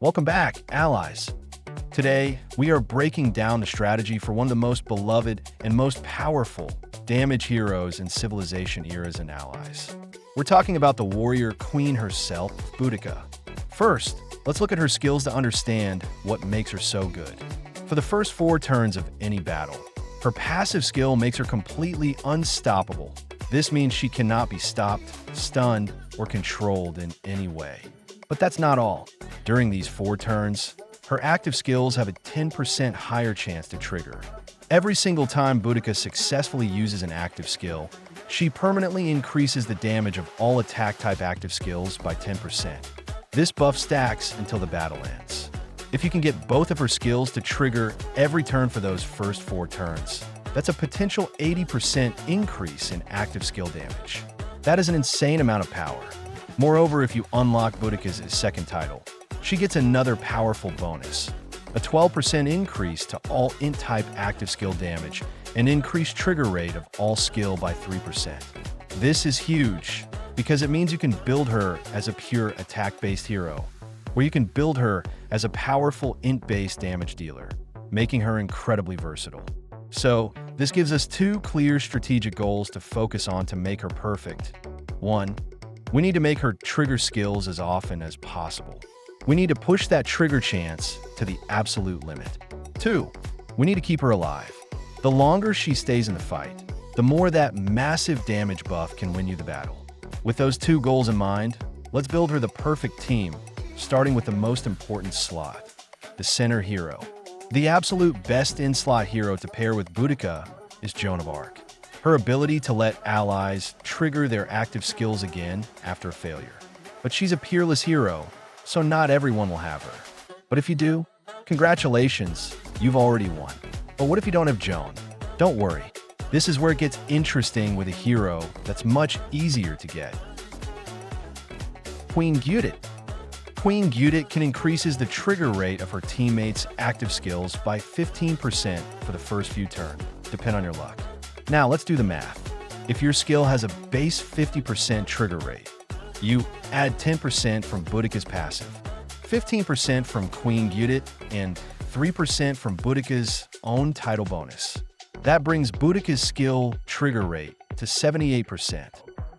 Welcome back, allies. Today, we are breaking down the strategy for one of the most beloved and most powerful damage heroes in Civilization eras and allies. We're talking about the warrior queen herself, Boudica. First, let's look at her skills to understand what makes her so good. For the first 4 turns of any battle, her passive skill makes her completely unstoppable. This means she cannot be stopped, stunned, or controlled in any way. But that's not all. During these 4 turns, her active skills have a 10% higher chance to trigger. Every single time Boudica successfully uses an active skill, she permanently increases the damage of all attack-type active skills by 10%. This buff stacks until the battle ends. If you can get both of her skills to trigger every turn for those first 4 turns, that's a potential 80% increase in active skill damage. That is an insane amount of power. Moreover, if you unlock Boudica's second title, she gets another powerful bonus, a 12% increase to all int-type active skill damage, and increased trigger rate of all skill by 3%. This is huge, because it means you can build her as a pure attack-based hero, or you can build her as a powerful int-based damage dealer, making her incredibly versatile. So, this gives us 2 clear strategic goals to focus on to make her perfect. 1. We need to make her trigger skills as often as possible. We need to push that trigger chance to the absolute limit. 2. We need to keep her alive. The longer she stays in the fight, the more that massive damage buff can win you the battle. With those 2 goals in mind, let's build her the perfect team, starting with the most important slot, the center hero. The absolute best in-slot hero to pair with Boudica is Joan of Arc. Her ability to let allies trigger their active skills again after a failure. But she's a peerless hero, so not everyone will have her. But if you do, congratulations, you've already won. But what if you don't have Joan? Don't worry. This is where it gets interesting with a hero that's much easier to get. Queen Boudica. Queen Boudica can increases the trigger rate of her teammates' active skills by 15% for the first few turns, depend on your luck. Now let's do the math. If your skill has a base 50% trigger rate, you add 10% from Boudica's passive, 15% from Queen Boudica, and 3% from Boudica's own title bonus. That brings Boudica's skill trigger rate to 78%.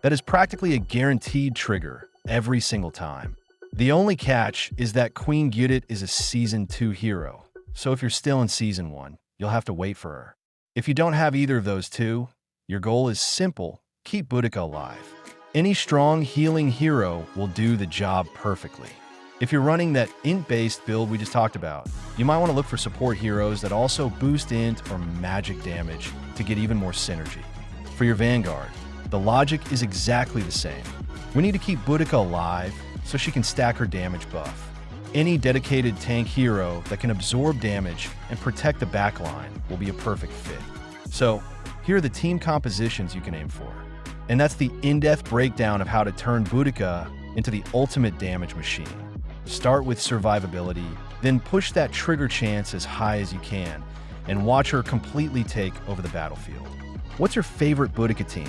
That is practically a guaranteed trigger every single time. The only catch is that Queen Boudica is a Season 2 hero, so if you're still in Season 1, you'll have to wait for her. If you don't have either of those 2, your goal is simple: keep Boudica alive. Any strong healing hero will do the job perfectly. If you're running that int-based build we just talked about, you might want to look for support heroes that also boost int or magic damage to get even more synergy. For your Vanguard, the logic is exactly the same. We need to keep Boudica alive so she can stack her damage buff. Any dedicated tank hero that can absorb damage and protect the backline will be a perfect fit. So, here are the team compositions you can aim for. And that's the in-depth breakdown of how to turn Boudica into the ultimate damage machine. Start with survivability, then push that trigger chance as high as you can, and watch her completely take over the battlefield. What's your favorite Boudica team?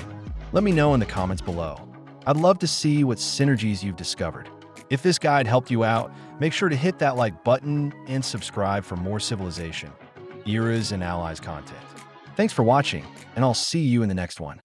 Let me know in the comments below. I'd love to see what synergies you've discovered. If this guide helped you out, make sure to hit that like button and subscribe for more Civilization, Eras, and Allies content. Thanks for watching, and I'll see you in the next one.